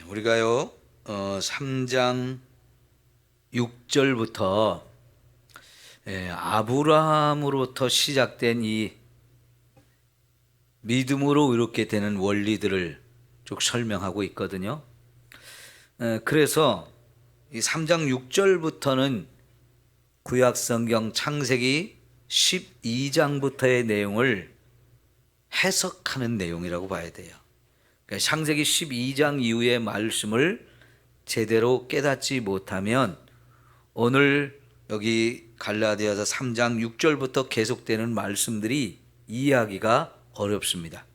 우리가요, 3장 6절부터 아브라함으로부터 시작된 이 믿음으로 이렇게 되는 원리들을 쭉 설명하고 있거든요. 그래서 이 3장 6절부터는 구약성경 창세기 12장부터의 내용을 해석하는 내용이라고 봐야 돼요. 그러니까 창세기 12장 이후의 말씀을 제대로 깨닫지 못하면 오늘 여기 갈라디아서 3장 6절부터 계속되는 말씀들이 이해하기가 어렵습니다.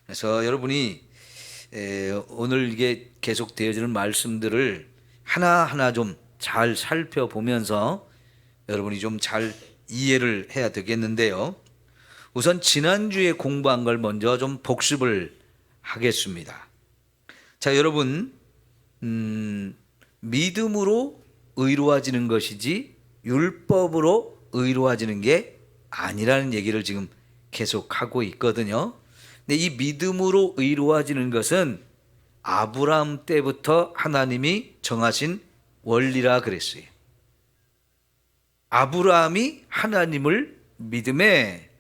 그래서 여러분이 오늘 이게 계속되어지는 말씀들을 하나하나 좀 잘 살펴보면서 여러분이 좀 잘 이해를 해야 되겠는데요. 우선 지난주에 공부한 걸 먼저 좀 복습을 하겠습니다. 자, 여러분, 믿음으로 의로워지는 것이지 율법으로 의로워지는 게 아니라는 얘기를 지금 계속하고 있거든요. 근데 이 믿음으로 의로워지는 것은 아브라함 때부터 하나님이 정하신 원리라 그랬어요. 아브라함이 하나님을 믿음에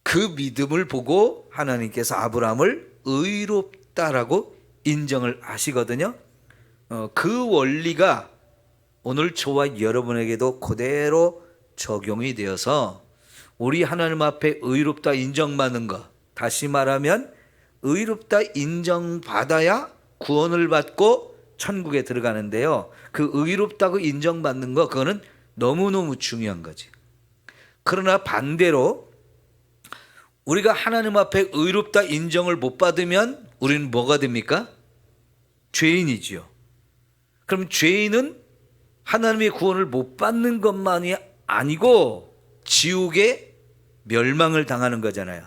그 믿음을 보고 하나님께서 아브라함을 의롭다라고 인정을 하시거든요. 그 원리가 오늘 저와 여러분에게도 그대로 적용이 되어서 우리 하나님 앞에 의롭다 인정받는 것, 다시 말하면 의롭다 인정받아야 구원을 받고 천국에 들어가는데요. 그 의롭다고 인정받는 거, 그거는 너무너무 중요한 거지. 그러나 반대로 우리가 하나님 앞에 의롭다 인정을 못 받으면 우리는 뭐가 됩니까? 죄인이지요. 그럼 죄인은 하나님의 구원을 못 받는 것만이 아니고 지옥에 멸망을 당하는 거잖아요.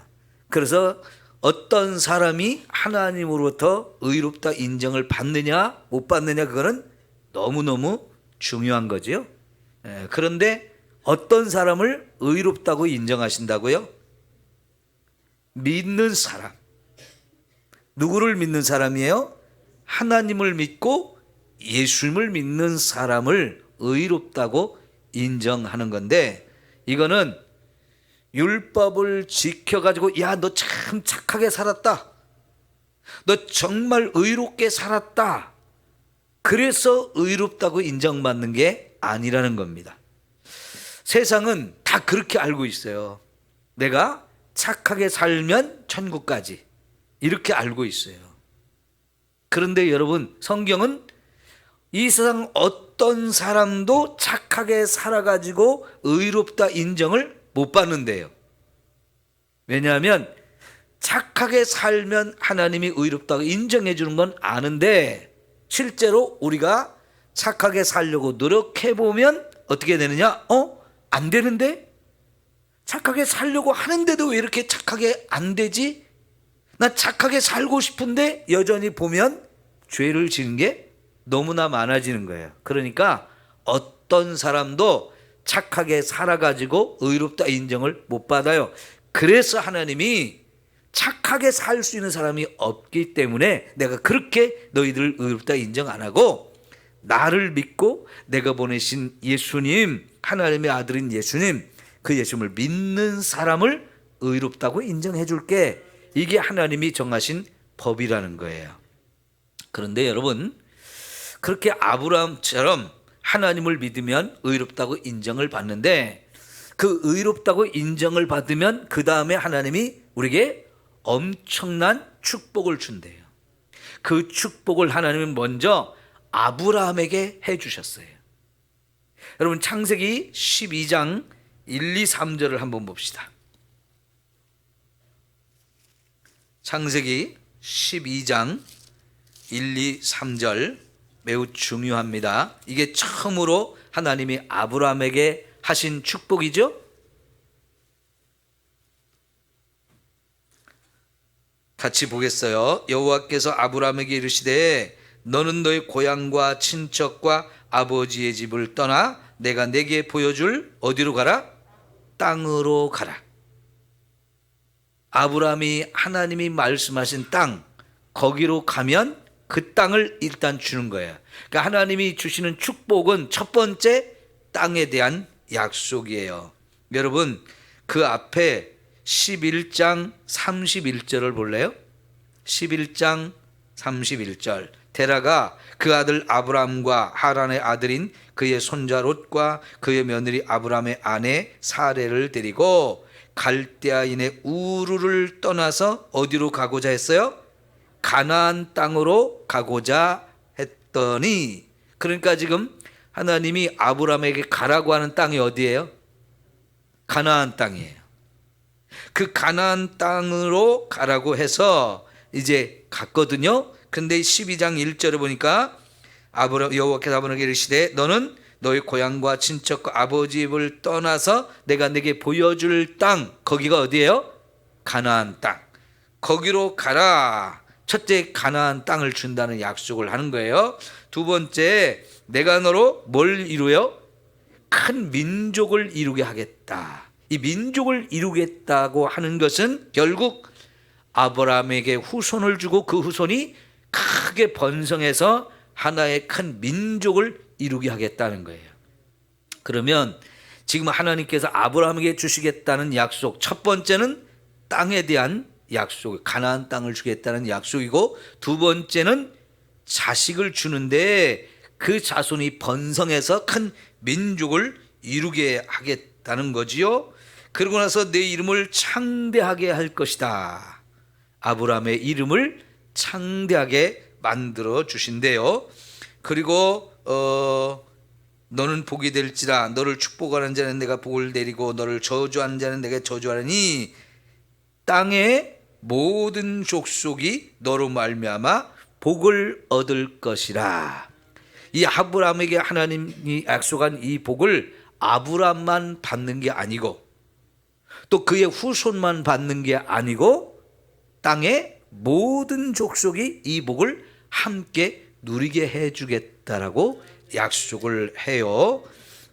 그래서 어떤 사람이 하나님으로부터 의롭다 인정을 받느냐 못 받느냐, 그거는 너무너무 중요한 거지요. 그런데 어떤 사람을 의롭다고 인정하신다고요? 믿는 사람. 누구를 믿는 사람이에요? 하나님을 믿고 예수님을 믿는 사람을 의롭다고 인정하는 건데, 이거는 율법을 지켜가지고 야, 너 참 착하게 살았다, 너 정말 의롭게 살았다, 그래서 의롭다고 인정받는 게 아니라는 겁니다. 세상은 다 그렇게 알고 있어요. 내가 착하게 살면 천국까지, 이렇게 알고 있어요. 그런데 여러분, 성경은 이 세상 어떤 사람도 착하게 살아가지고 의롭다 인정을 못 받는데요. 왜냐하면 착하게 살면 하나님이 의롭다고 인정해 주는 건 아는데, 실제로 우리가 착하게 살려고 노력해 보면 어떻게 되느냐? 안 되는데? 착하게 살려고 하는데도 왜 이렇게 착하게 안 되지? 나 착하게 살고 싶은데 여전히 보면 죄를 지는 게 너무나 많아지는 거예요. 그러니까 어떤 사람도 착하게 살아가지고 의롭다 인정을 못 받아요. 그래서 하나님이 착하게 살 수 있는 사람이 없기 때문에 내가 그렇게 너희들을 의롭다 인정 안 하고, 나를 믿고 내가 보내신 예수님, 하나님의 아들인 예수님, 그 예수님을 믿는 사람을 의롭다고 인정해 줄게. 이게 하나님이 정하신 법이라는 거예요. 그런데 여러분, 그렇게 아브라함처럼 하나님을 믿으면 의롭다고 인정을 받는데, 그 의롭다고 인정을 받으면 그 다음에 하나님이 우리에게 엄청난 축복을 준대요. 그 축복을 하나님은 먼저 아브라함에게 해 주셨어요. 여러분, 창세기 12장 1, 2, 3절을 한번 봅시다. 창세기 12장 1, 2, 3절 매우 중요합니다. 이게 처음으로 하나님이 아브라함에게 하신 축복이죠. 같이 보겠어요. 여호와께서 아브라함에게 이르시되 너는 너의 고향과 친척과 아버지의 집을 떠나 내가 내게 보여줄 어디로 가라? 땅으로 가라. 아브라함이 하나님이 말씀하신 땅, 거기로 가면 그 땅을 일단 주는 거예요. 그러니까 하나님이 주시는 축복은 첫 번째 땅에 대한 약속이에요. 여러분, 그 앞에 11장 31절을 볼래요? 11장 31절. 데라가 그 아들 아브람과 하란의 아들인 그의 손자 롯과 그의 며느리 아브람의 아내 사레를 데리고 갈대아인의 우르를 떠나서 어디로 가고자 했어요? 가나안 땅으로 가고자 했더니, 그러니까 지금 하나님이 아브람에게 가라고 하는 땅이 어디예요? 가나안 땅이에요. 그 가나안 땅으로 가라고 해서 이제 갔거든요. 근데 12장 1절에 보니까 여호와께서 아브람에게 이르시되 너는 너희 고향과 친척과 아버지 집을 떠나서 내가 네게 보여줄 땅, 거기가 어디예요? 가나안 땅. 거기로 가라. 첫째, 가나안 땅을 준다는 약속을 하는 거예요. 두 번째, 내가 너로 뭘 이루요? 큰 민족을 이루게 하겠다. 이 민족을 이루겠다고 하는 것은 결국 아브라함에게 후손을 주고 그 후손이 크게 번성해서 하나의 큰 민족을 이루게 하겠다는 거예요. 그러면 지금 하나님께서 아브라함에게 주시겠다는 약속, 첫 번째는 땅에 대한 약속, 가나안 땅을 주겠다는 약속이고, 두 번째는 자식을 주는데 그 자손이 번성해서 큰 민족을 이루게 하겠다는 거지요. 그러고 나서 내 이름을 창대하게 할 것이다. 아브라함의 이름을 창대하게 만들어 주신대요. 그리고 너는 복이 될지라. 너를 축복하는 자는 내가 복을 내리고 너를 저주하는 자는 내가 저주하리니 땅의 모든 족속이 너로 말미암아 복을 얻을 것이라. 이 아브라함에게 하나님이 약속한 이 복을 아브라함만 받는 게 아니고 또 그의 후손만 받는 게 아니고 땅의 모든 족속이 이 복을 함께 누리게 해주겠다라고 약속을 해요.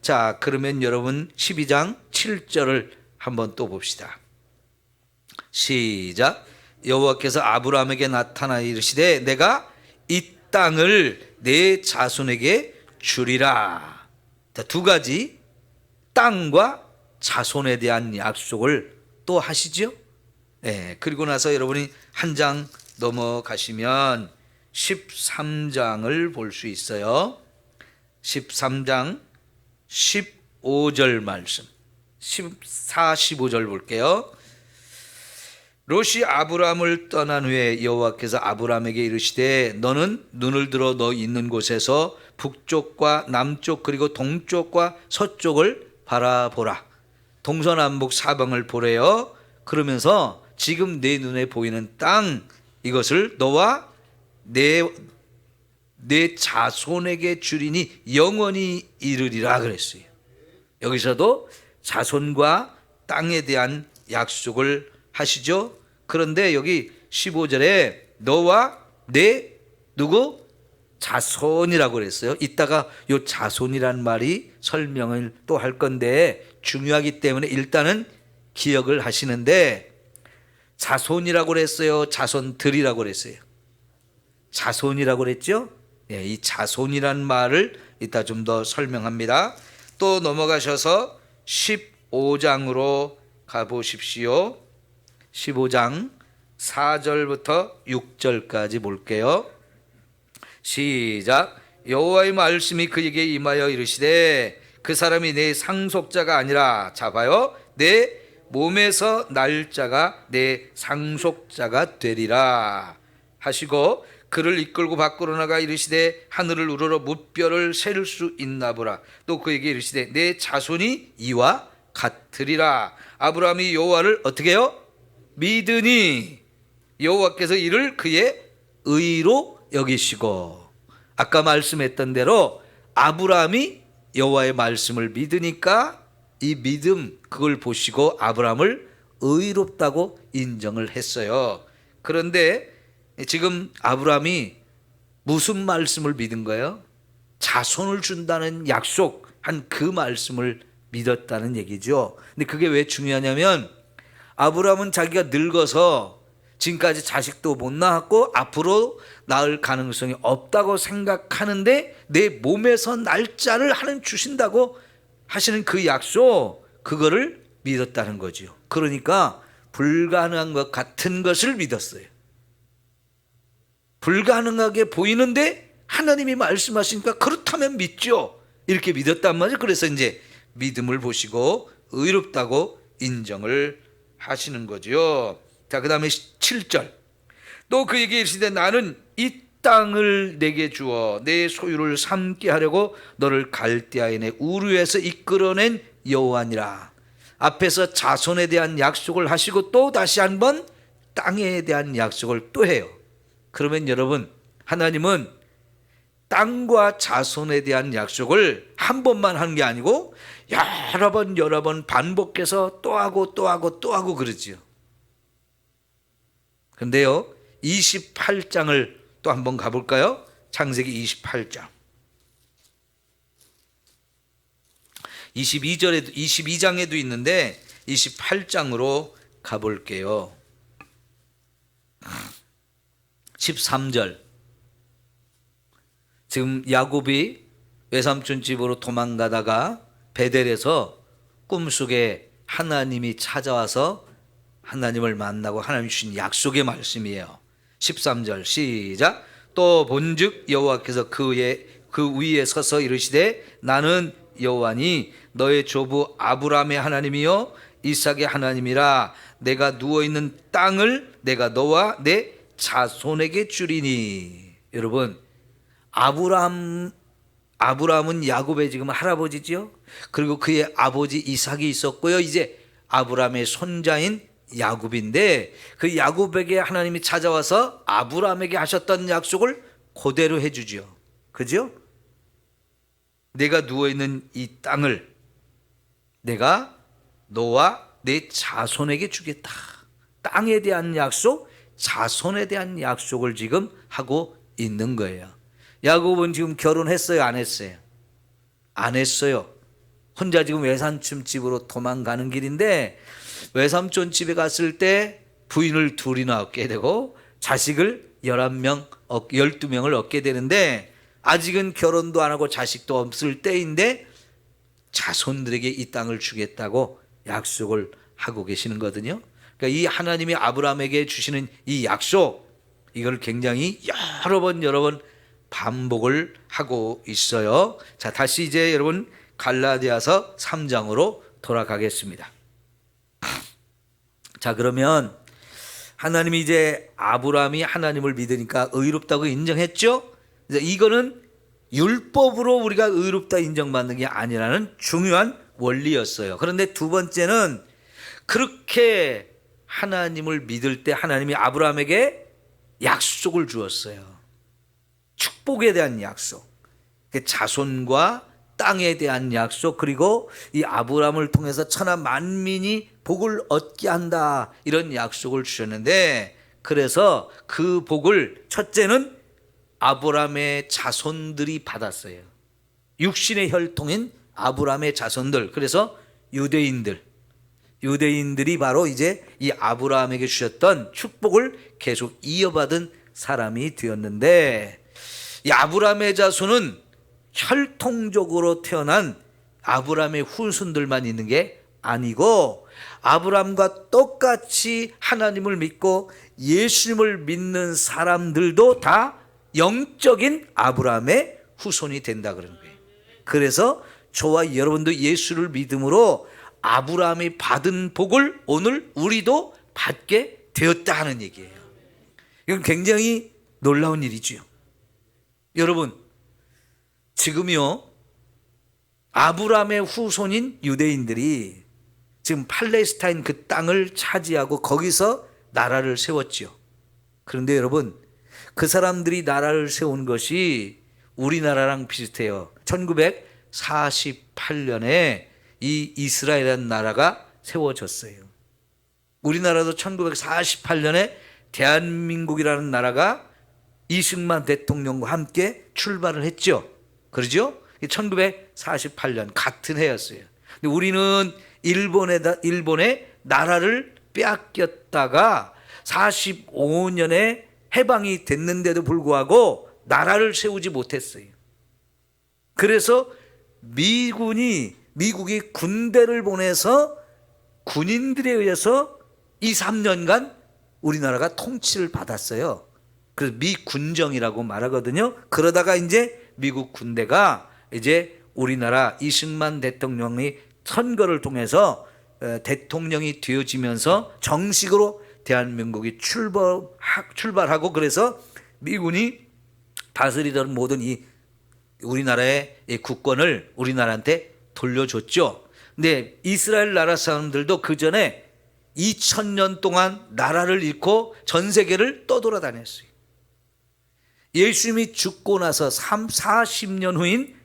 자, 그러면 여러분 12장 7절을 한번 또 봅시다. 시작. 여호와께서 아브라함에게 나타나 이르시되 내가 이 땅을 내 자손에게 주리라. 자, 두 가지 땅과 자손에 대한 약속을 또 하시죠. 네, 그리고 나서 여러분이 한 장 넘어가시면 13장을 볼 수 있어요. 13장 15절 말씀, 14, 15절 볼게요. 롯이 아브람을 떠난 후에 여호와께서 아브람에게 이르시되 너는 눈을 들어 너 있는 곳에서 북쪽과 남쪽 그리고 동쪽과 서쪽을 바라보라. 동서남북 사방을 보래요. 그러면서 지금 내 눈에 보이는 땅, 이것을 너와 내 자손에게 주리니 영원히 이르리라 그랬어요. 여기서도 자손과 땅에 대한 약속을 하시죠. 그런데 여기 15절에 너와 내 누구? 자손이라고 그랬어요. 이따가 이 자손이란 말이 설명을 또 할 건데 중요하기 때문에 일단은 기억을 하시는데, 자손이라고 그랬어요? 자손들이라고 그랬어요? 자손이라고 그랬죠? 예, 이 자손이란 말을 이따 좀 더 설명합니다. 또 넘어가셔서 15장으로 가보십시오. 15장 4절부터 6절까지 볼게요. 시작. 여호와의 말씀이 그에게 임하여 이르시되 그 사람이 내 상속자가 아니라, 자 봐요, 내 몸에서 날 자가 내 상속자가 되리라 하시고, 그를 이끌고 밖으로 나가 이르시되 하늘을 우러러 무뼈를 셀 수 있나 보라. 또 그에게 이르시되 내 자손이 이와 같으리라. 아브라함이 여호와를 어떻게 해요? 믿으니 여호와께서 이를 그의 의로 여기시고, 아까 말씀했던 대로 아브라함이 여호와의 말씀을 믿으니까 이 믿음, 그걸 보시고 아브라함을 의롭다고 인정을 했어요. 그런데 지금 아브라함이 무슨 말씀을 믿은 거예요? 자손을 준다는 약속한 그 말씀을 믿었다는 얘기죠. 근데 그게 왜 중요하냐면 아브라함은 자기가 늙어서 지금까지 자식도 못 낳았고 앞으로 낳을 가능성이 없다고 생각하는데 내 몸에서 날짜를 하나님 주신다고 하시는 그 약속, 그거를 믿었다는 거죠. 그러니까 불가능한 것 같은 것을 믿었어요. 불가능하게 보이는데 하나님이 말씀하시니까 그렇다면 믿죠. 이렇게 믿었단 말이죠. 그래서 이제 믿음을 보시고 의롭다고 인정을 하시는 거죠. 자, 그 다음에 7절. 또 그에게 이르시되 나는 이 땅을 내게 주어 내 소유를 삼게 하려고 너를 갈대아인의 우르에서 이끌어낸 여호와니라. 앞에서 자손에 대한 약속을 하시고 또 다시 한번 땅에 대한 약속을 또 해요. 그러면 여러분, 하나님은 땅과 자손에 대한 약속을 한 번만 하는 게 아니고 여러 번 반복해서 또 하고 또 하고 또 하고 그러지요. 근데요, 28장을 또 한번 가볼까요? 창세기 28장. 22장에도 있는데 28장으로 가볼게요. 13절. 지금 야곱이 외삼촌 집으로 도망가다가 베델에서 꿈속에 하나님이 찾아와서 하나님을 만나고 하나님 주신 약속의 말씀이에요. 13절 시작. 또 본즉 여호와께서 그 위에 서서 이르시되 나는 여호와니 너의 조부 아브라함의 하나님이요 이삭의 하나님이라. 내가 누워있는 땅을 내가 너와 내 자손에게 주리니. 여러분, 아브라함은 야곱의 지금 할아버지죠. 그리고 그의 아버지 이삭이 있었고요. 이제 아브라함의 손자인 야곱인데 그 야곱에게 하나님이 찾아와서 아브라함에게 하셨던 약속을 그대로 해주죠. 그죠? 내가 누워있는 이 땅을 내가 너와 내 자손에게 주겠다. 땅에 대한 약속, 자손에 대한 약속을 지금 하고 있는 거예요. 야곱은 지금 결혼했어요? 안 했어요? 안 했어요. 혼자 지금 외삼촌 집으로 도망가는 길인데 외삼촌 집에 갔을 때 부인을 둘이나 얻게 되고 자식을 12명을 얻게 되는데 아직은 결혼도 안 하고 자식도 없을 때인데 자손들에게 이 땅을 주겠다고 약속을 하고 계시는 거거든요. 그러니까 이 하나님이 아브라함에게 주시는 이 약속, 이걸 굉장히 여러 번 반복을 하고 있어요. 자, 다시 이제 여러분 갈라디아서 3장으로 돌아가겠습니다. 자, 그러면 하나님이 이제 아브라함이 하나님을 믿으니까 의롭다고 인정했죠. 이거는 율법으로 우리가 의롭다 인정받는 게 아니라는 중요한 원리였어요. 그런데 두 번째는 그렇게 하나님을 믿을 때 하나님이 아브라함에게 약속을 주었어요. 축복에 대한 약속, 자손과 땅에 대한 약속, 그리고 이 아브라함을 통해서 천하 만민이 복을 얻게 한다, 이런 약속을 주셨는데, 그래서 그 복을 첫째는 아브라함의 자손들이 받았어요. 육신의 혈통인 아브라함의 자손들, 그래서 유대인들이 바로 이제 이 아브라함에게 주셨던 축복을 계속 이어받은 사람이 되었는데, 이 아브라함의 자손은 혈통적으로 태어난 아브라함의 후손들만 있는 게 아니고 아브라함과 똑같이 하나님을 믿고 예수님을 믿는 사람들도 다 영적인 아브라함의 후손이 된다 그러는 거예요. 그래서 저와 여러분도 예수를 믿음으로 아브라함이 받은 복을 오늘 우리도 받게 되었다 하는 얘기예요. 이건 굉장히 놀라운 일이죠. 여러분, 지금요 아브라함의 후손인 유대인들이 지금 팔레스타인 그 땅을 차지하고 거기서 나라를 세웠죠. 그런데 여러분, 그 사람들이 나라를 세운 것이 우리나라랑 비슷해요. 1948년에 이 이스라엘이라는 나라가 세워졌어요. 우리나라도 1948년에 대한민국이라는 나라가 이승만 대통령과 함께 출발을 했죠. 그러죠? 1948년 같은 해였어요. 근데 우리는 일본의 나라를 빼앗겼다가 45년에 해방이 됐는데도 불구하고 나라를 세우지 못했어요. 그래서 미국이 군대를 보내서 군인들에 의해서 2, 3년간 우리나라가 통치를 받았어요. 그래서 미군정이라고 말하거든요. 그러다가 이제 미국 군대가 이제 우리나라 이승만 대통령이 선거를 통해서 대통령이 되어지면서 정식으로 대한민국이 출발하고, 그래서 미군이 다스리던 모든 이 우리나라의 국권을 우리나라한테 돌려줬죠. 근데 이스라엘 나라 사람들도 그 전에 2000년 동안 나라를 잃고 전 세계를 떠돌아다녔어요. 예수님이 죽고 나서 40년 후인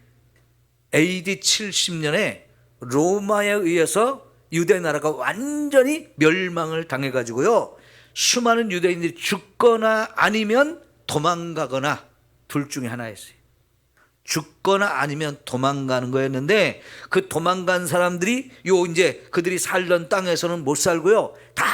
AD 70년에 로마에 의해서 유대 나라가 완전히 멸망을 당해가지고요, 수많은 유대인들이 죽거나 아니면 도망가거나 둘 중에 하나였어요. 죽거나 아니면 도망가는 거였는데, 그 도망간 사람들이 이제 그들이 살던 땅에서는 못 살고요, 다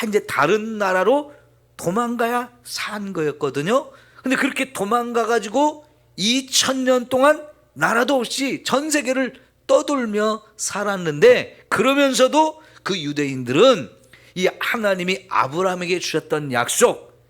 이제 다른 나라로 도망가야 산 거였거든요. 근데 그렇게 도망가가지고 2000년 동안 나라도 없이 전 세계를 떠돌며 살았는데, 그러면서도 그 유대인들은 이 하나님이 아브라함에게 주셨던 약속,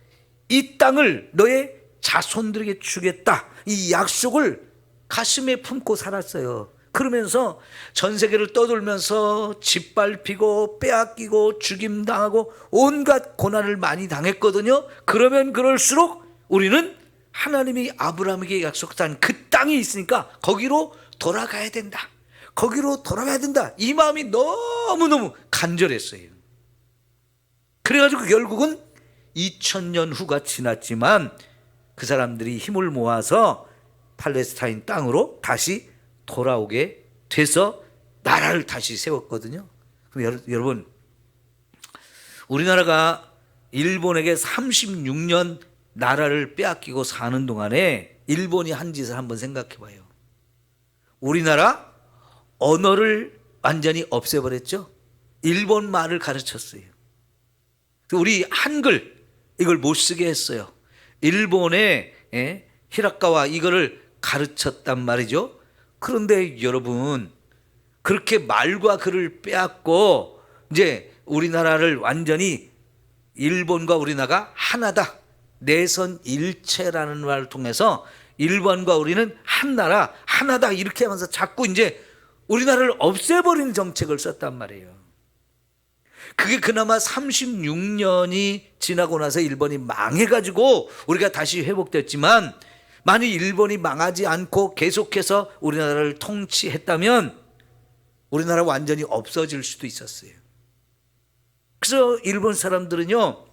이 땅을 너의 자손들에게 주겠다, 이 약속을 가슴에 품고 살았어요. 그러면서 전 세계를 떠돌면서 짓밟히고 빼앗기고 죽임당하고 온갖 고난을 많이 당했거든요. 그러면 그럴수록 우리는 하나님이 아브라함에게 약속한 그 땅이 있으니까 거기로 돌아가야 된다, 거기로 돌아가야 된다, 이 마음이 너무너무 간절했어요. 그래가지고 결국은 2000년 후가 지났지만 그 사람들이 힘을 모아서 팔레스타인 땅으로 다시 돌아오게 돼서 나라를 다시 세웠거든요. 그럼 여러분, 우리나라가 일본에게 36년 나라를 빼앗기고 사는 동안에 일본이 한 짓을 한번 생각해 봐요. 우리나라 언어를 완전히 없애버렸죠. 일본 말을 가르쳤어요. 우리 한글 이걸 못 쓰게 했어요. 일본의 히라카와 이거를 가르쳤단 말이죠. 그런데 여러분, 그렇게 말과 글을 빼앗고 이제 우리나라를 완전히 일본과 우리나라가 하나다, 내선 일체라는 말을 통해서 일본과 우리는 한 나라, 하나다, 이렇게 하면서 자꾸 이제 우리나라를 없애버리는 정책을 썼단 말이에요. 그게 그나마 36년이 지나고 나서 일본이 망해가지고 우리가 다시 회복됐지만, 만약 일본이 망하지 않고 계속해서 우리나라를 통치했다면 우리나라 완전히 없어질 수도 있었어요. 그래서 일본 사람들은요,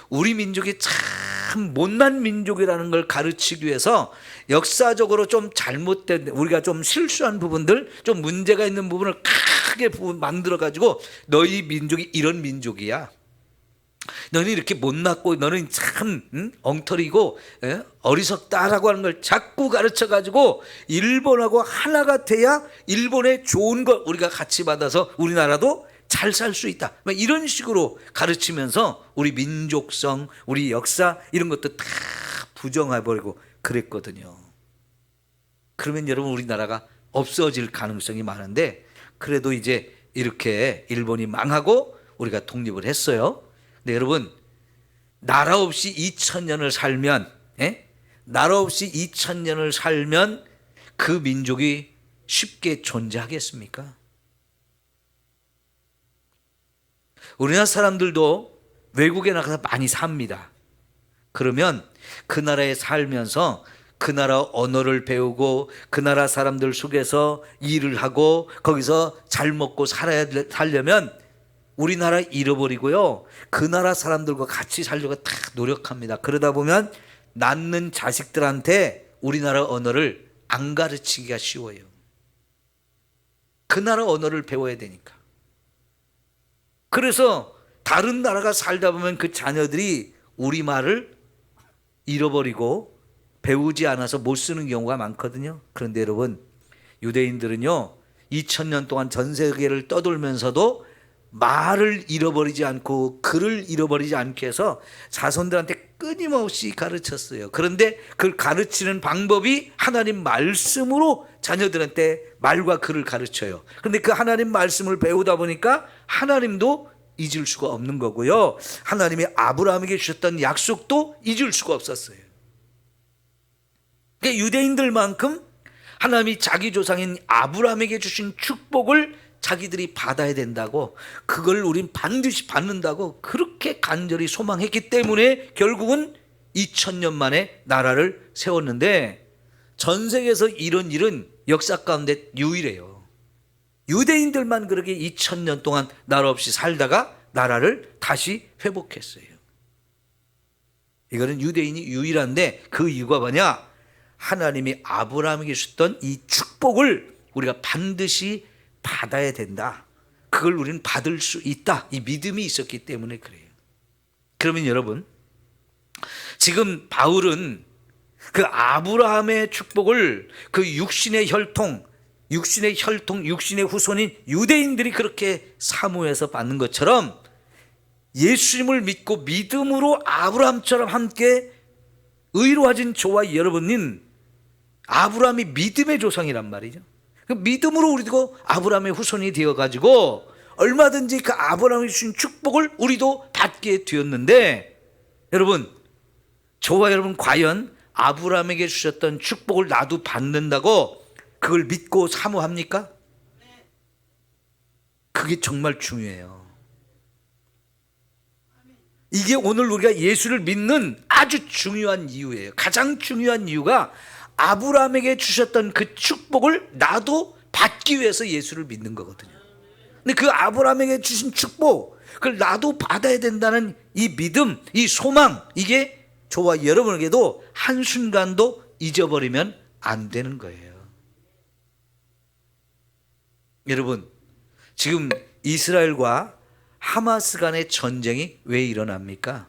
우리 민족이 참 못난 민족이라는 걸 가르치기 위해서 역사적으로 좀 잘못된, 우리가 좀 실수한 부분들, 좀 문제가 있는 부분을 크게 만들어가지고 너희 민족이 이런 민족이야, 너는 이렇게 못났고 너는 참 엉터리고 어리석다라고 하는 걸 자꾸 가르쳐가지고 일본하고 하나가 돼야 일본의 좋은 걸 우리가 같이 받아서 우리나라도 잘 살 수 있다, 이런 식으로 가르치면서 우리 민족성, 우리 역사 이런 것도 다 부정해버리고 그랬거든요. 그러면 여러분, 우리나라가 없어질 가능성이 많은데, 그래도 이제 이렇게 일본이 망하고 우리가 독립을 했어요. 근데 여러분, 나라 없이 2000년을 살면, 나라 없이 2000년을 살면 그 민족이 쉽게 존재하겠습니까? 우리나라 사람들도 외국에 나가서 많이 삽니다. 그러면 그 나라에 살면서 그 나라 언어를 배우고 그 나라 사람들 속에서 일을 하고 거기서 잘 먹고 살려면 우리나라 잃어버리고요, 그 나라 사람들과 같이 살려고 다 노력합니다. 그러다 보면 낳는 자식들한테 우리나라 언어를 안 가르치기가 쉬워요. 그 나라 언어를 배워야 되니까. 그래서 다른 나라가 살다 보면 그 자녀들이 우리말을 잃어버리고 배우지 않아서 못 쓰는 경우가 많거든요. 그런데 여러분, 유대인들은요 2000년 동안 전 세계를 떠돌면서도 말을 잃어버리지 않고 글을 잃어버리지 않게 해서 자손들한테 끊임없이 가르쳤어요. 그런데 그걸 가르치는 방법이 하나님 말씀으로 자녀들한테 말과 글을 가르쳐요. 그런데 그 하나님 말씀을 배우다 보니까 하나님도 잊을 수가 없는 거고요. 하나님이 아브라함에게 주셨던 약속도 잊을 수가 없었어요. 그러니까 유대인들만큼 하나님이 자기 조상인 아브라함에게 주신 축복을 자기들이 받아야 된다고, 그걸 우린 반드시 받는다고 그렇게 간절히 소망했기 때문에 결국은 2000년 만에 나라를 세웠는데, 전 세계에서 이런 일은 역사 가운데 유일해요. 유대인들만 그렇게 2000년 동안 나라 없이 살다가 나라를 다시 회복했어요. 이거는 유대인이 유일한데, 그 이유가 뭐냐? 하나님이 아브라함에게 주셨던 이 축복을 우리가 반드시 받아야 된다. 그걸 우리는 받을 수 있다. 이 믿음이 있었기 때문에 그래요. 그러면 여러분, 지금 바울은 그 아브라함의 축복을 그 육신의 혈통, 육신의 후손인 유대인들이 그렇게 사모해서 받는 것처럼 예수님을 믿고 믿음으로 아브라함처럼 함께 의로워진 저와 여러분은 아브라함이 믿음의 조상이란 말이죠. 그 믿음으로 우리도 아브라함의 후손이 되어가지고 얼마든지 그 아브라함이 주신 축복을 우리도 받게 되었는데, 여러분, 저와 여러분 과연 아브라함에게 주셨던 축복을 나도 받는다고 그걸 믿고 사모합니까? 그게 정말 중요해요. 이게 오늘 우리가 예수를 믿는 아주 중요한 이유예요. 가장 중요한 이유가 아브라함에게 주셨던 그 축복을 나도 받기 위해서 예수를 믿는 거거든요. 근데 그 아브라함에게 주신 축복, 그걸 나도 받아야 된다는 이 믿음, 이 소망, 이게 저와 여러분에게도 한순간도 잊어버리면 안 되는 거예요. 여러분, 지금 이스라엘과 하마스 간의 전쟁이 왜 일어납니까?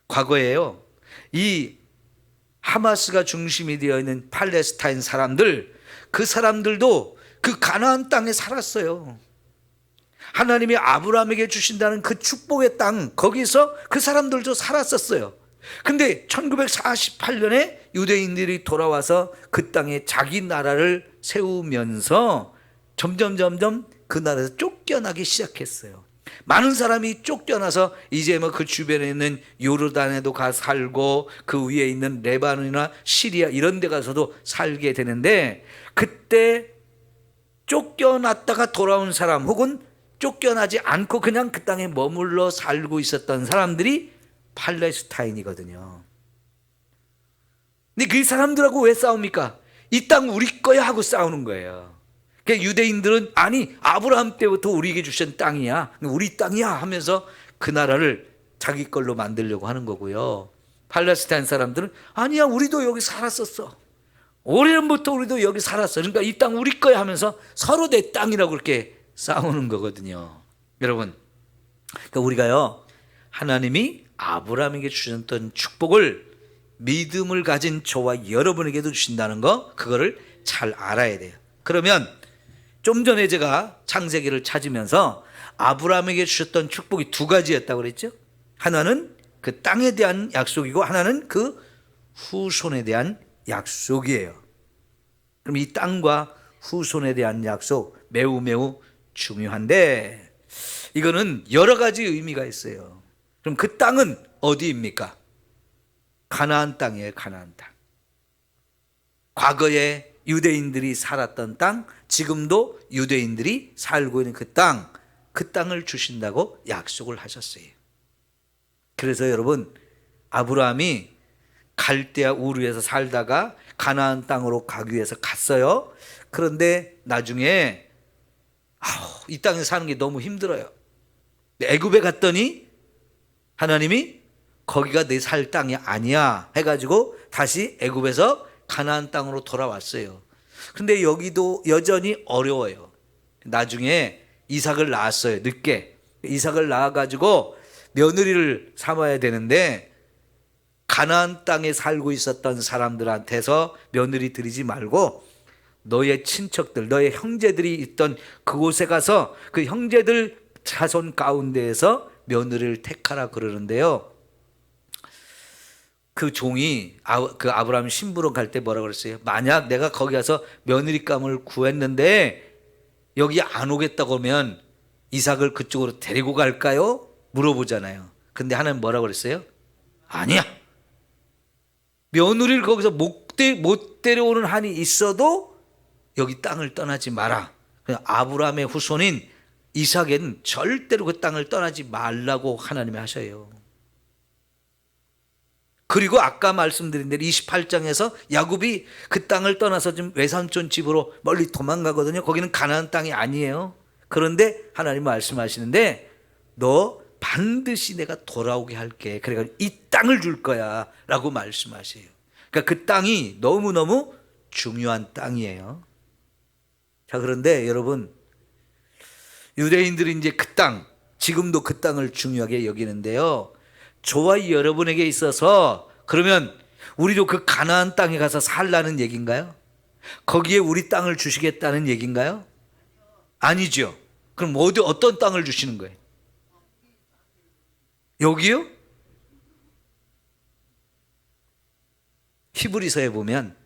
과거에요, 이 하마스가 중심이 되어 있는 팔레스타인 사람들, 그 사람들도 그 가나안 땅에 살았어요. 하나님이 아브라함에게 주신다는 그 축복의 땅, 거기서 그 사람들도 살았었어요. 근데 1948년에 유대인들이 돌아와서 그 땅에 자기 나라를 세우면서 점점 그 나라에서 쫓겨나기 시작했어요. 많은 사람이 쫓겨나서 이제 그 주변에 있는 요르단에도 가 살고 그 위에 있는 레바논이나 시리아 이런 데 가서도 살게 되는데, 그때 쫓겨났다가 돌아온 사람, 혹은 쫓겨나지 않고 그냥 그 땅에 머물러 살고 있었던 사람들이 팔레스타인이거든요. 근데 그 사람들하고 왜 싸웁니까? 이 땅 우리 거야 하고 싸우는 거예요. 그러니까 유대인들은 아니, 아브라함 때부터 우리에게 주신 땅이야, 우리 땅이야 하면서 그 나라를 자기 걸로 만들려고 하는 거고요. 팔레스타인 사람들은 아니야, 우리도 여기 살았었어, 오래전부터 우리도 여기 살았어, 그러니까 이 땅 우리 거야 하면서 서로 내 땅이라고 그렇게 싸우는 거거든요. 여러분, 그러니까 우리가요, 하나님이 아브라함에게 주셨던 축복을 믿음을 가진 저와 여러분에게도 주신다는 거, 그거를 잘 알아야 돼요. 그러면 좀 전에 제가 창세기를 찾으면서 아브라함에게 주셨던 축복이 두 가지였다고 그랬죠. 하나는 그 땅에 대한 약속이고, 하나는 그 후손에 대한 약속이에요. 그럼 이 땅과 후손에 대한 약속 매우 중요한데, 이거는 여러 가지 의미가 있어요. 그럼 그 땅은 어디입니까? 가나안 땅이에요. 가나안 땅. 과거에 유대인들이 살았던 땅, 지금도 유대인들이 살고 있는 그 땅, 그 땅을 주신다고 약속을 하셨어요. 그래서 여러분, 아브라함이 갈대아 우르에서 살다가 가나안 땅으로 가기 위해서 갔어요. 그런데 나중에 이 땅에 사는 게 너무 힘들어요. 애굽에 갔더니 하나님이 거기가 내 살 땅이 아니야 해가지고 다시 애굽에서 가나안 땅으로 돌아왔어요. 근데 여기도 여전히 어려워요. 나중에 이삭을 낳았어요. 늦게 이삭을 낳아가지고 며느리를 삼아야 되는데, 가나안 땅에 살고 있었던 사람들한테서 며느리 드리지 말고 너의 친척들, 너의 형제들이 있던 그곳에 가서 그 형제들 자손 가운데에서 며느리를 택하라 그러는데요, 그 종이 그 아브라함 신부로 갈 때 뭐라고 그랬어요? 만약 내가 거기 가서 며느리감을 구했는데 여기 안 오겠다고 하면 이삭을 그쪽으로 데리고 갈까요? 물어보잖아요. 근데 하나님 뭐라고 그랬어요? 아니야. 며느리를 거기서 못 데려오는 한이 있어도 여기 땅을 떠나지 마라. 아브라함의 후손인 이삭에는 절대로 그 땅을 떠나지 말라고 하나님이 하셔요. 그리고 아까 말씀드린 대로 28장에서 야곱이 그 땅을 떠나서 좀 외삼촌 집으로 멀리 도망가거든요. 거기는 가나안 땅이 아니에요. 그런데 하나님 말씀하시는데 너 반드시 내가 돌아오게 할게. 그래가지고 이 땅을 줄 거야 라고 말씀하세요. 그러니까 그 땅이 너무너무 중요한 땅이에요. 자, 그런데 여러분, 유대인들이 이제 그 땅, 지금도 그 땅을 중요하게 여기는데요. 저와 여러분에게 있어서 그러면 우리도 그 가나안 땅에 가서 살라는 얘기인가요? 거기에 우리 땅을 주시겠다는 얘기인가요? 아니죠. 그럼 어떤 땅을 주시는 거예요? 여기요? 히브리서에 보면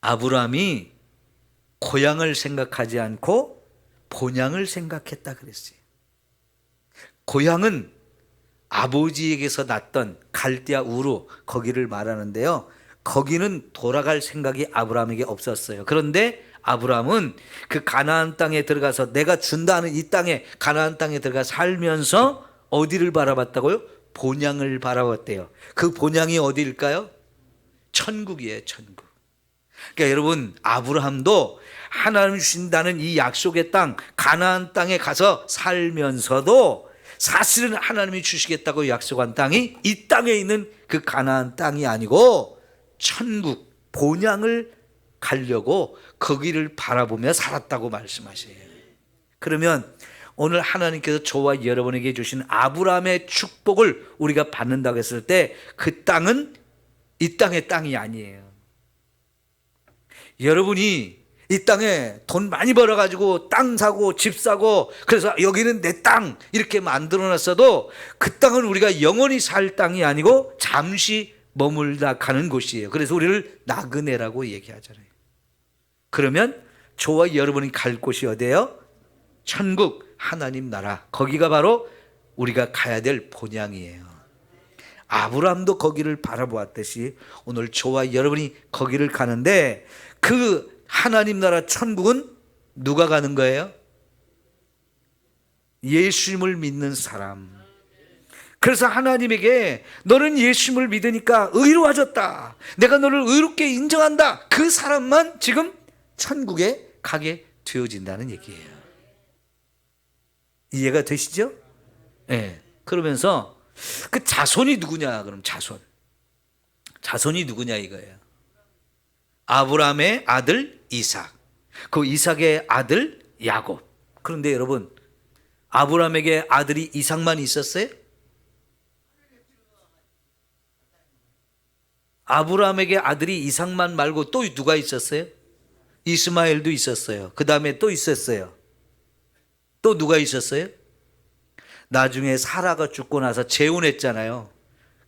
아브라함이 고향을 생각하지 않고 본향을 생각했다 그랬어요. 고향은 아버지에게서 났던 갈대아 우루, 거기를 말하는데요. 거기는 돌아갈 생각이 아브라함에게 없었어요. 그런데 아브라함은 그 가나안 땅에 들어가서 내가 준다는 이 땅에, 가나안 땅에 들어가 살면서 어디를 바라봤다고요? 본향을 바라봤대요. 그 본향이 어디일까요? 천국이에요, 천국. 그러니까 여러분, 아브라함도 하나님 주신다는 이 약속의 땅, 가나안 땅에 가서 살면서도 사실은 하나님이 주시겠다고 약속한 땅이 이 땅에 있는 그 가나안 땅이 아니고 천국, 본향을 가려고 거기를 바라보며 살았다고 말씀하셔요. 그러면 오늘 하나님께서 저와 여러분에게 주신 아브라함의 축복을 우리가 받는다고 했을 때 그 땅은 이 땅의 땅이 아니에요. 여러분이 이 땅에 돈 많이 벌어가지고 땅 사고 집 사고 그래서 여기는 내 땅 이렇게 만들어놨어도 그 땅은 우리가 영원히 살 땅이 아니고 잠시 머물다 가는 곳이에요. 그래서 우리를 나그네라고 얘기하잖아요. 그러면 저와 여러분이 갈 곳이 어디예요? 천국, 하나님 나라. 거기가 바로 우리가 가야 될 본향이에요. 아브라함도 거기를 바라보았듯이 오늘 저와 여러분이 거기를 가는데 그 하나님 나라 천국은 누가 가는 거예요? 예수님을 믿는 사람. 그래서 하나님에게 너는 예수님을 믿으니까 의로워졌다. 내가 너를 의롭게 인정한다. 그 사람만 지금 천국에 가게 되어진다는 얘기예요. 이해가 되시죠? 네. 그러면서 그 자손이 누구냐? 그럼 자손이 누구냐 이거예요. 아브라함의 아들 이삭, 그 이삭의 아들 야곱. 그런데 여러분, 아브라함에게 아들이 이삭만 있었어요? 아브라함에게 아들이 이삭만 말고 또 누가 있었어요? 이스마엘도 있었어요. 그 다음에 또 있었어요. 또 누가 있었어요? 나중에 사라가 죽고 나서 재혼했잖아요.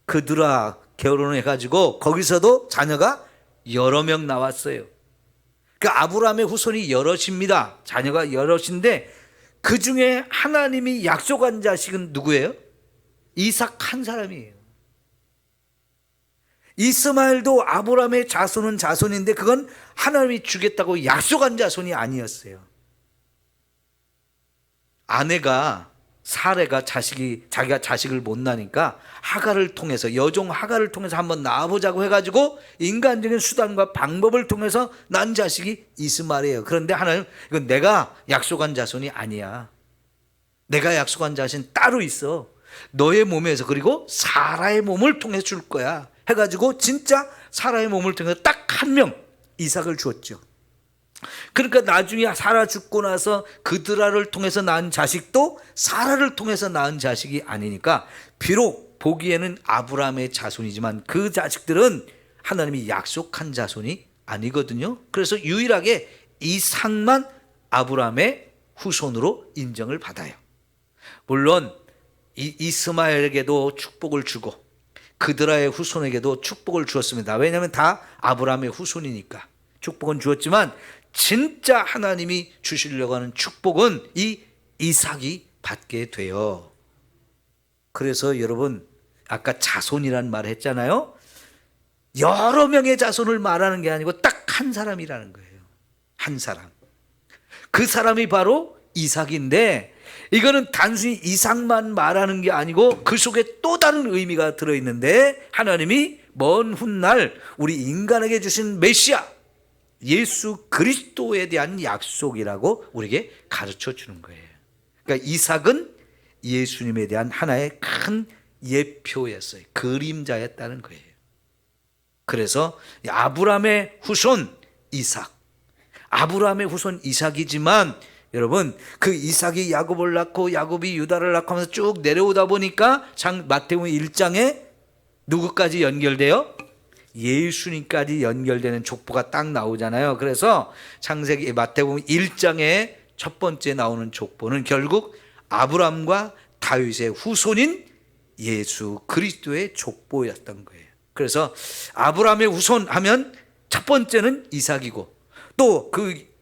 그들아 결혼해가지고 거기서도 자녀가 여러 명 나왔어요. 그 아브라함의 후손이 여럿입니다. 자녀가 여럿인데 그 중에 하나님이 약속한 자식은 누구예요? 이삭 한 사람이에요. 이스마엘도 아브라함의 자손은 자손인데 그건 하나님이 주겠다고 약속한 자손이 아니었어요. 아내가 사레가 자기가 자식을 못 낳으니까 하갈을 통해서, 여종 하갈을 통해서 한번 낳아보자고 해가지고 인간적인 수단과 방법을 통해서 낳은 자식이 이스마엘이에요. 그런데 하나님, 이건 내가 약속한 자손이 아니야. 내가 약속한 자손이 따로 있어. 너의 몸에서, 그리고 사라의 몸을 통해서 줄 거야 해가지고 진짜 사라의 몸을 통해서 딱 한 명 이삭을 주었죠. 그러니까 나중에 사라 죽고 나서 그드라를 통해서 낳은 자식도 사라를 통해서 낳은 자식이 아니니까 비록 보기에는 아브라함의 자손이지만 그 자식들은 하나님이 약속한 자손이 아니거든요. 그래서 유일하게 이삭만 아브라함의 후손으로 인정을 받아요. 물론 이스마엘에게도 축복을 주고 그드라의 후손에게도 축복을 주었습니다. 왜냐하면 다 아브라함의 후손이니까 축복은 주었지만 진짜 하나님이 주시려고 하는 축복은 이 이삭이 받게 돼요. 그래서 여러분 아까 자손이라는 말을 했잖아요. 여러 명의 자손을 말하는 게 아니고 딱 한 사람이라는 거예요. 한 사람. 그 사람이 바로 이삭인데 이거는 단순히 이삭만 말하는 게 아니고 그 속에 또 다른 의미가 들어있는데 하나님이 먼 훗날 우리 인간에게 주신 메시아 예수 그리스도에 대한 약속이라고 우리에게 가르쳐 주는 거예요. 그러니까 이삭은 예수님에 대한 하나의 큰 예표였어요. 그림자였다는 거예요. 그래서 아브라함의 후손 이삭, 아브라함의 후손 이삭이지만 여러분 그 이삭이 야곱을 낳고 야곱이 유다를 낳고 하면서 쭉 내려오다 보니까 마태복음 1장에 누구까지 연결돼요? 예수님까지 연결되는 족보가 딱 나오잖아요. 그래서 창세기 마태복음 1장에 첫 번째 나오는 족보는 결국 아브라함과 다윗의 후손인 예수 그리스도의 족보였던 거예요. 그래서 아브라함의 후손 하면 첫 번째는 이삭이고 또 그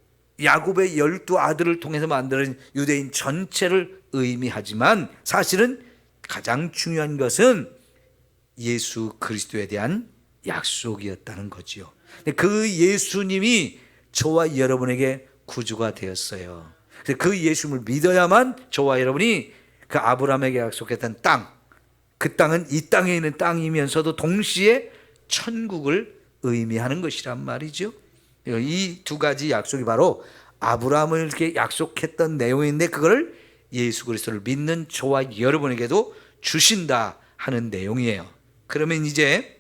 야곱의 12아들을 통해서 만드는 유대인 전체를 의미하지만 사실은 가장 중요한 것은 예수 그리스도에 대한 약속이었다는 거지요. 그 예수님이 저와 여러분에게 구주가 되었어요. 그 예수님을 믿어야만 저와 여러분이 그 아브라함에게 약속했던 땅, 그 땅은 이 땅에 있는 땅이면서도 동시에 천국을 의미하는 것이란 말이죠. 이 두 가지 약속이 바로 아브라함을 이렇게 약속했던 내용인데 그걸 예수 그리스도를 믿는 저와 여러분에게도 주신다 하는 내용이에요. 그러면 이제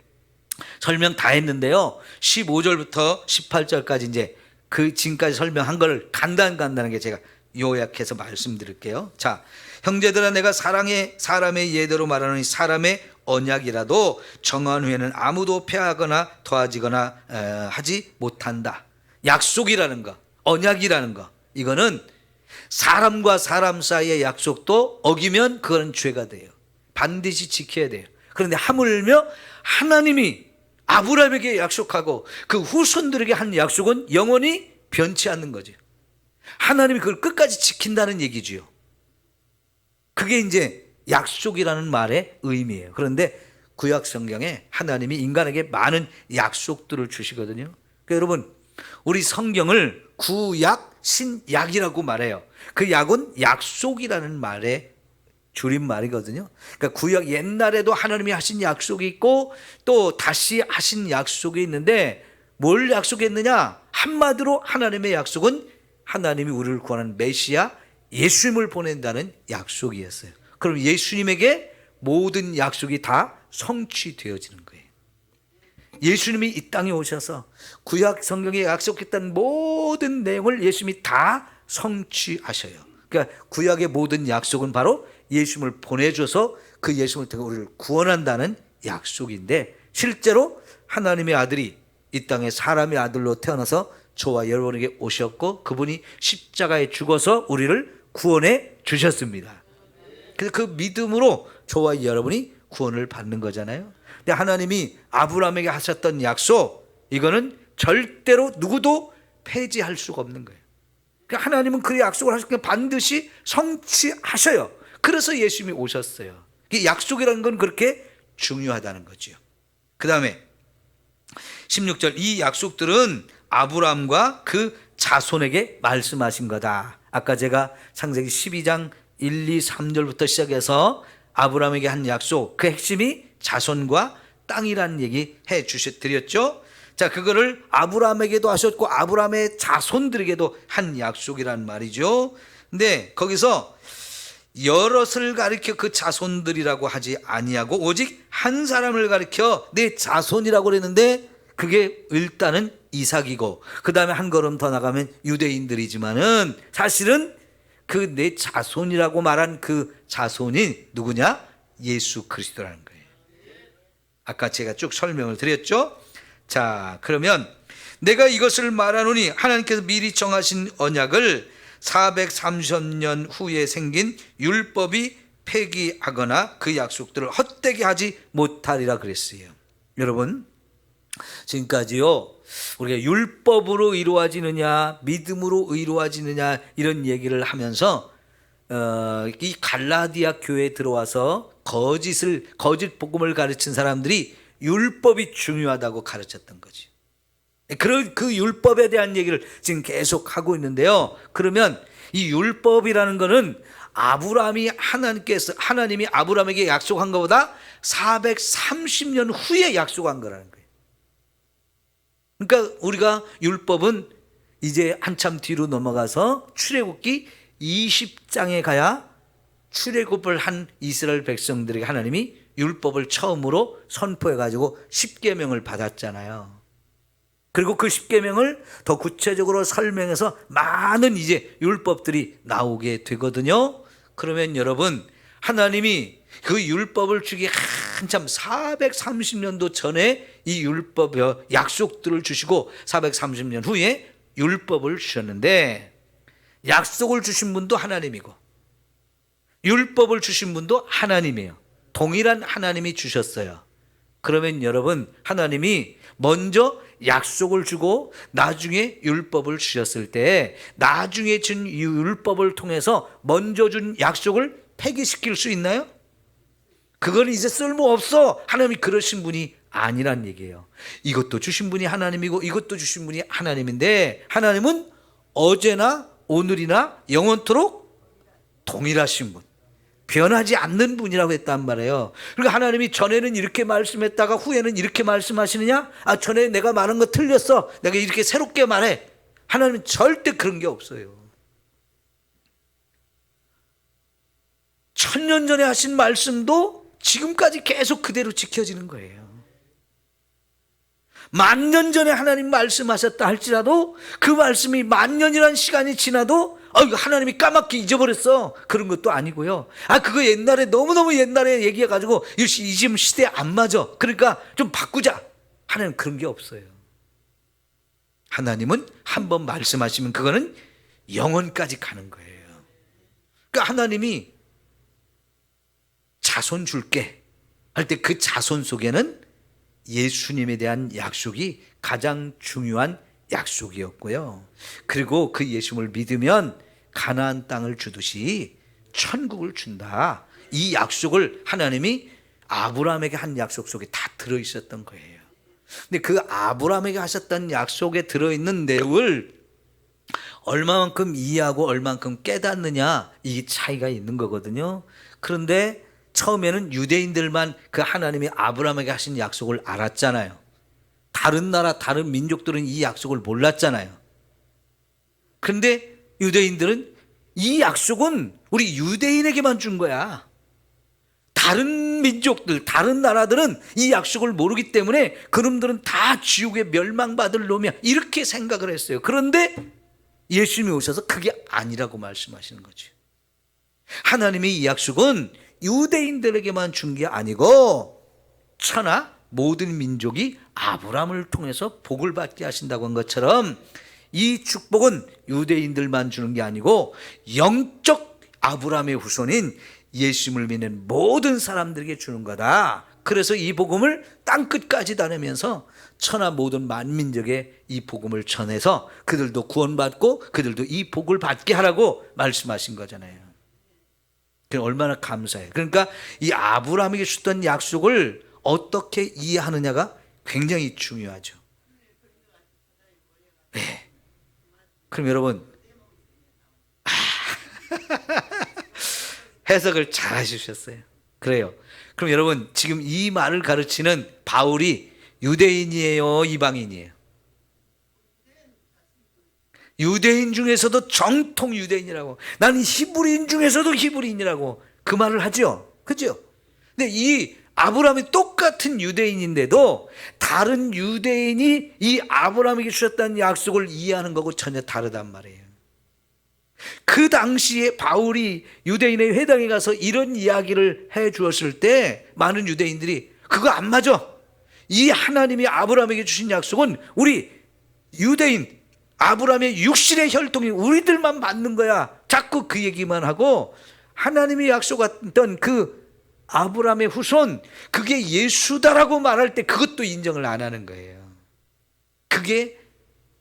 설명 다 했는데요. 15절부터 18절까지 이제 그 지금까지 설명한 걸 간단하게 제가 요약해서 말씀드릴게요. 자, 형제들아 내가 사람의 예대로 말하노니 사람의 언약이라도 정한 후에는 아무도 폐하거나 더하지거나 하지 못한다. 약속이라는 거, 언약이라는 거, 이거는 사람과 사람 사이의 약속도 어기면 그건 죄가 돼요. 반드시 지켜야 돼요. 그런데 하물며 하나님이 아브라함에게 약속하고 그 후손들에게 한 약속은 영원히 변치 않는 거죠. 하나님이 그걸 끝까지 지킨다는 얘기죠. 그게 이제 약속이라는 말의 의미예요. 그런데 구약 성경에 하나님이 인간에게 많은 약속들을 주시거든요. 그러니까 여러분 우리 성경을 구약, 신약이라고 말해요. 그 약은 약속이라는 말의 줄임말이거든요. 그러니까 구약 옛날에도 하나님이 하신 약속이 있고 또 다시 하신 약속이 있는데 뭘 약속했느냐? 한마디로 하나님의 약속은 하나님이 우리를 구하는 메시아 예수님을 보낸다는 약속이었어요. 그럼 예수님에게 모든 약속이 다 성취되어지는 거예요. 예수님이 이 땅에 오셔서 구약 성경에 약속했던 모든 내용을 예수님이 다 성취하셔요. 그러니까 구약의 모든 약속은 바로 예수님을 보내줘서 그 예수님을 통해 우리를 구원한다는 약속인데 실제로 하나님의 아들이 이 땅에 사람의 아들로 태어나서 저와 여러분에게 오셨고 그분이 십자가에 죽어서 우리를 구원해 주셨습니다. 그래서 그 믿음으로 저와 여러분이 구원을 받는 거잖아요. 근데 하나님이 아브라함에게 하셨던 약속 이거는 절대로 누구도 폐지할 수가 없는 거예요. 그러니까 하나님은 그 약속을 하셨기에 반드시 성취하셔요. 그래서 예수님이 오셨어요. 약속이라는 건 그렇게 중요하다는 거죠. 그 다음에 16절 이 약속들은 아브라함과 그 자손에게 말씀하신 거다. 아까 제가 창세기 12장 1, 2, 3절부터 시작해서 아브라함에게 한 약속 그 핵심이 자손과 땅이라는 얘기 드렸죠. 자, 그거를 아브라함에게도 하셨고 아브라함의 자손들에게도 한 약속이란 말이죠. 근데 거기서 여럿을 가리켜 그 자손들이라고 하지 아니하고 오직 한 사람을 가리켜 내 자손이라고 그랬는데 그게 일단은 이삭이고 그 다음에 한 걸음 더 나가면 유대인들이지만은 사실은 그 내 자손이라고 말한 그 자손이 누구냐? 예수 그리스도라는 거예요. 아까 제가 쭉 설명을 드렸죠. 자, 그러면 내가 이것을 말하노니 하나님께서 미리 정하신 언약을 430년 후에 생긴 율법이 폐기하거나 그 약속들을 헛되게 하지 못하리라 그랬어요. 여러분, 지금까지요 우리가 율법으로 이루어지느냐 믿음으로 이루어지느냐 이런 얘기를 하면서 이 갈라디아 교회에 들어와서 거짓 복음을 가르친 사람들이 율법이 중요하다고 가르쳤던 거지. 그 율법에 대한 얘기를 지금 계속 하고 있는데요. 그러면 이 율법이라는 거는 하나님이 아브라함에게 약속한 것보다 430년 후에 약속한 거라는 거예요. 그러니까 우리가 율법은 이제 한참 뒤로 넘어가서 출애굽기 20장에 가야 출애굽을 한 이스라엘 백성들에게 하나님이 율법을 처음으로 선포해 가지고 십계명을 받았잖아요. 그리고 그 십계명을 더 구체적으로 설명해서 많은 이제 율법들이 나오게 되거든요. 그러면 여러분, 하나님이 그 율법을 주기 한참 430년도 전에 이 율법 약속들을 주시고 430년 후에 율법을 주셨는데, 약속을 주신 분도 하나님이고 율법을 주신 분도 하나님이에요. 동일한 하나님이 주셨어요. 그러면 여러분, 하나님이 먼저 약속을 주고 나중에 율법을 주셨을 때 나중에 준 율법을 통해서 먼저 준 약속을 폐기시킬 수 있나요? 그건 이제 쓸모없어. 하나님이 그러신 분이 아니란 얘기예요. 이것도 주신 분이 하나님이고 이것도 주신 분이 하나님인데, 하나님은 어제나 오늘이나 영원토록 동일하신 분, 변하지 않는 분이라고 했단 말이에요. 그러니까 하나님이 전에는 이렇게 말씀했다가 후에는 이렇게 말씀하시느냐? 전에 내가 말한 거 틀렸어, 내가 이렇게 새롭게 말해. 하나님은 절대 그런 게 없어요. 1000년 전에 하신 말씀도 지금까지 계속 그대로 지켜지는 거예요. 1000년 전에 하나님 말씀하셨다 할지라도 그 말씀이 1000년이라는 시간이 지나도 하나님이 까맣게 잊어버렸어, 그런 것도 아니고요. 그거 옛날에 너무너무 옛날에 얘기해가지고 지금 시대에 안 맞아, 그러니까 좀 바꾸자. 하나님 그런 게 없어요. 하나님은 한번 말씀하시면 그거는 영원까지 가는 거예요. 그러니까 하나님이 자손 줄게 할 때 그 자손 속에는 예수님에 대한 약속이 가장 중요한 약속이었고요. 그리고 그 예수님을 믿으면 가나안 땅을 주듯이 천국을 준다. 이 약속을 하나님이 아브라함에게 한 약속 속에 다 들어있었던 거예요. 근데 그 아브라함에게 하셨던 약속에 들어있는 내용을 얼마만큼 이해하고 얼마만큼 깨닫느냐, 이 차이가 있는 거거든요. 그런데 처음에는 유대인들만 그 하나님이 아브라함에게 하신 약속을 알았잖아요. 다른 나라, 다른 민족들은 이 약속을 몰랐잖아요. 그런데 유대인들은 이 약속은 우리 유대인에게만 준 거야. 다른 민족들, 다른 나라들은 이 약속을 모르기 때문에 그놈들은 다 지옥에 멸망받을 놈이야, 이렇게 생각을 했어요. 그런데 예수님이 오셔서 그게 아니라고 말씀하시는 거죠. 하나님의 이 약속은 유대인들에게만 준 게 아니고 천하 모든 민족이 아브라함을 통해서 복을 받게 하신다고 한 것처럼 이 축복은 유대인들만 주는 게 아니고 영적 아브라함의 후손인 예수님을 믿는 모든 사람들에게 주는 거다. 그래서 이 복음을 땅끝까지 다니면서 천하 모든 만민족에 이 복음을 전해서 그들도 구원받고 그들도 이 복을 받게 하라고 말씀하신 거잖아요. 얼마나 감사해요. 그러니까 이 아브라함에게 주던 약속을 어떻게 이해하느냐가 굉장히 중요하죠. 네. 그럼 여러분, 해석을 잘 해주셨어요. 그래요. 그럼 여러분, 지금 이 말을 가르치는 바울이 유대인이에요, 이방인이에요? 유대인 중에서도 정통 유대인이라고, 나는 히브리인 중에서도 히브리인이라고 그 말을 하죠. 그죠? 근데 이 아브라함이 똑같은 유대인인데도 다른 유대인이 이 아브라함에게 주셨다는 약속을 이해하는 거고 전혀 다르단 말이에요. 그 당시에 바울이 유대인의 회당에 가서 이런 이야기를 해 주었을 때 많은 유대인들이 그거 안 맞아, 이 하나님이 아브라함에게 주신 약속은 우리 유대인 아브라함의 육신의 혈통이 우리들만 받는 거야, 자꾸 그 얘기만 하고 하나님이 약속했던 그 아브라함의 후손, 그게 예수다라고 말할 때 그것도 인정을 안 하는 거예요. 그게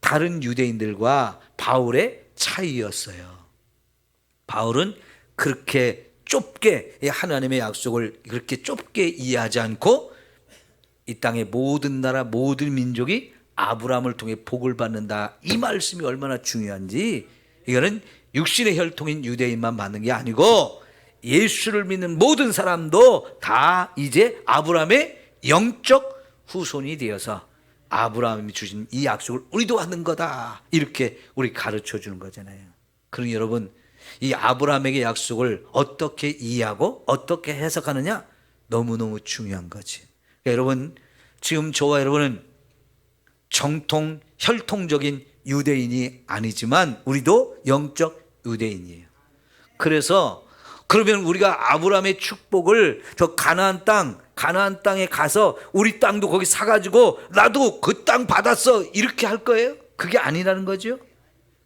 다른 유대인들과 바울의 차이였어요. 바울은 그렇게 좁게 하나님의 약속을 그렇게 좁게 이해하지 않고 이 땅의 모든 나라 모든 민족이 아브라함을 통해 복을 받는다, 이 말씀이 얼마나 중요한지, 이거는 육신의 혈통인 유대인만 받는 게 아니고 예수를 믿는 모든 사람도 다 이제 아브라함의 영적 후손이 되어서 아브라함이 주신 이 약속을 우리도 받는 거다, 이렇게 우리 가르쳐 주는 거잖아요. 그러니 여러분, 이 아브라함에게 약속을 어떻게 이해하고 어떻게 해석하느냐, 너무너무 중요한 거지. 그러니까 여러분, 지금 저와 여러분은 정통 혈통적인 유대인이 아니지만 우리도 영적 유대인이에요. 그래서 그러면 우리가 아브라함의 축복을 저 가나안 땅에 가서 우리 땅도 거기 사가지고 나도 그 땅 받았어, 이렇게 할 거예요? 그게 아니라는 거죠.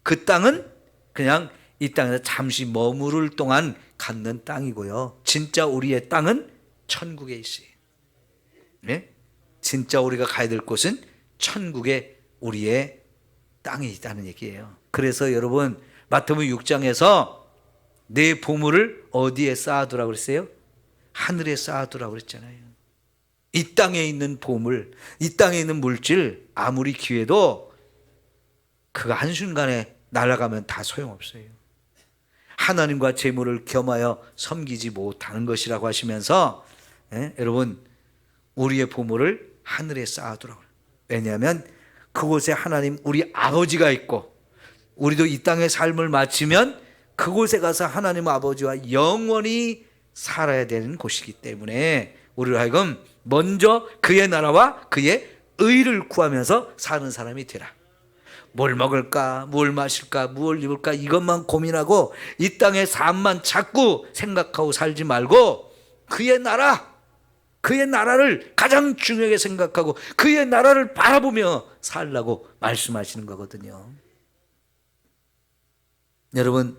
그 땅은 그냥 이 땅에서 잠시 머무를 동안 갖는 땅이고요, 진짜 우리의 땅은 천국에 있어요. 네? 진짜 우리가 가야 될 곳은 천국에 우리의 땅이 있다는 얘기예요. 그래서 여러분, 마태복음 6장에서 내 보물을 어디에 쌓아두라고 그랬어요? 하늘에 쌓아두라고 그랬잖아요. 이 땅에 있는 보물, 이 땅에 있는 물질 아무리 귀해도 그가 한순간에 날아가면 다 소용없어요. 하나님과 재물을 겸하여 섬기지 못하는 것이라고 하시면서, 여러분, 우리의 보물을 하늘에 쌓아두라고. 왜냐하면 그곳에 하나님 우리 아버지가 있고, 우리도 이 땅의 삶을 마치면 그곳에 가서 하나님 아버지와 영원히 살아야 되는 곳이기 때문에 우리로 하여금 먼저 그의 나라와 그의 의를 구하면서 사는 사람이 되라. 뭘 먹을까, 뭘 마실까, 무엇을 입을까, 이것만 고민하고 이 땅의 삶만 자꾸 생각하고 살지 말고 그의 나라를 가장 중요하게 생각하고 그의 나라를 바라보며 살라고 말씀하시는 거거든요. 여러분,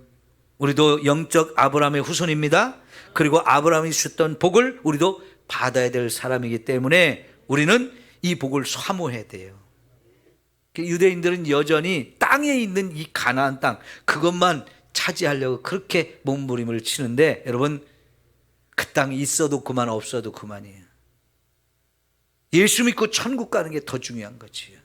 우리도 영적 아브라함의 후손입니다. 그리고 아브라함이 주셨던 복을 우리도 받아야 될 사람이기 때문에 우리는 이 복을 사모해야 돼요. 유대인들은 여전히 땅에 있는 이 가나안 땅, 그것만 차지하려고 그렇게 몸부림을 치는데, 여러분, 그 땅이 있어도 그만, 없어도 그만이에요. 예수 믿고 천국 가는 게 더 중요한 거지요.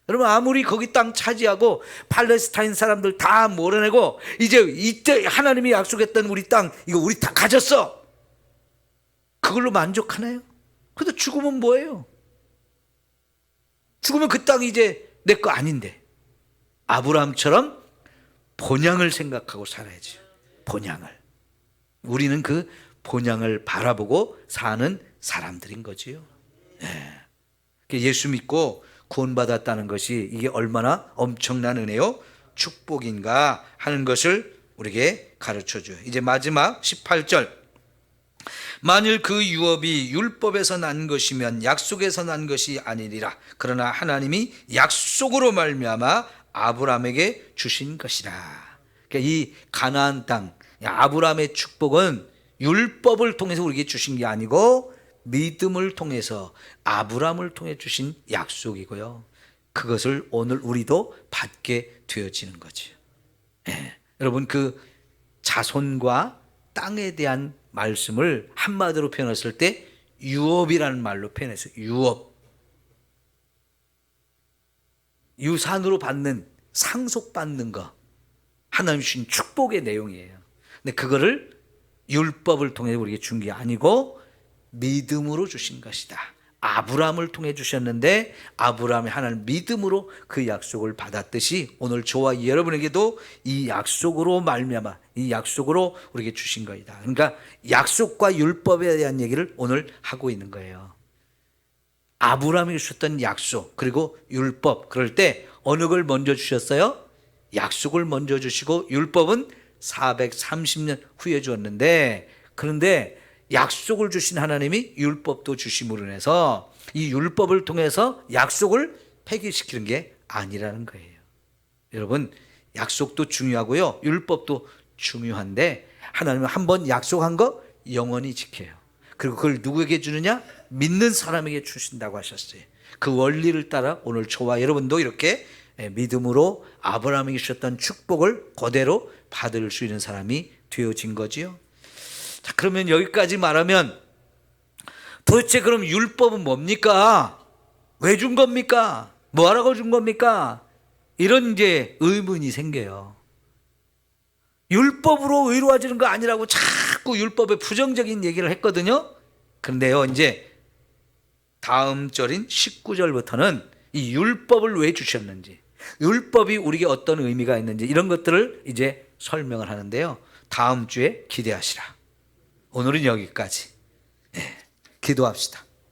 여러분, 아무리 거기 땅 차지하고 팔레스타인 사람들 다 몰아내고 이제 이때 하나님이 약속했던 우리 땅, 이거 우리 다 가졌어, 그걸로 만족하나요? 근데 죽으면 뭐예요? 죽으면 그 땅이 이제 내 거 아닌데. 아브라함처럼 본향을 생각하고 살아야지. 본향을. 우리는 그 본향을 바라보고 사는 사람들인 거지요. 예수 믿고 구원받았다는 것이 이게 얼마나 엄청난 은혜요, 축복인가 하는 것을 우리에게 가르쳐줘요. 이제 마지막 18절. 만일 그 유업이 율법에서 난 것이면 약속에서 난 것이 아니리라. 그러나 하나님이 약속으로 말미암아 아브라함에게 주신 것이라. 그러니까 이 가나안 땅, 아브라함의 축복은 율법을 통해서 우리에게 주신 게 아니고 믿음을 통해서 아브라함을 통해 주신 약속이고요, 그것을 오늘 우리도 받게 되어지는 거죠. 여러분, 그 자손과 땅에 대한 말씀을 한마디로 표현했을 때 유업이라는 말로 표현했어요. 유업. 유산으로 받는, 상속받는 거, 하나님 주신 축복의 내용이에요. 근데 그거를 율법을 통해 우리에게 준 게 아니고 믿음으로 주신 것이다. 아브라함을 통해 주셨는데 아브라함이 하나님 믿음으로 그 약속을 받았듯이 오늘 저와 여러분에게도 이 약속으로 말미암아, 이 약속으로 우리에게 주신 거이다. 그러니까 약속과 율법에 대한 얘기를 오늘 하고 있는 거예요. 아브라함이 주셨던 약속, 그리고 율법, 그럴 때 어느 걸 먼저 주셨어요? 약속을 먼저 주시고 율법은 430년 후에 주었는데, 그런데 약속을 주신 하나님이 율법도 주심으로 인해서 이 율법을 통해서 약속을 폐기시키는 게 아니라는 거예요. 여러분, 약속도 중요하고요, 율법도 중요한데 하나님은 한번 약속한 거 영원히 지켜요. 그리고 그걸 누구에게 주느냐? 믿는 사람에게 주신다고 하셨어요. 그 원리를 따라 오늘 저와 여러분도 이렇게 믿음으로 아브라함에게 주셨던 축복을 그대로 받을 수 있는 사람이 되어진 거지요. 자, 그러면 여기까지 말하면 도대체 그럼 율법은 뭡니까? 왜 준 겁니까? 뭐 하라고 준 겁니까? 이런 이제 의문이 생겨요. 율법으로 의로워지는 거 아니라고 자꾸 율법의 부정적인 얘기를 했거든요. 그런데요, 이제 다음 절인 19절부터는 이 율법을 왜 주셨는지, 율법이 우리에게 어떤 의미가 있는지 이런 것들을 이제 설명을 하는데요. 다음 주에 기대하시라. 오늘은 여기까지. 기도합시다.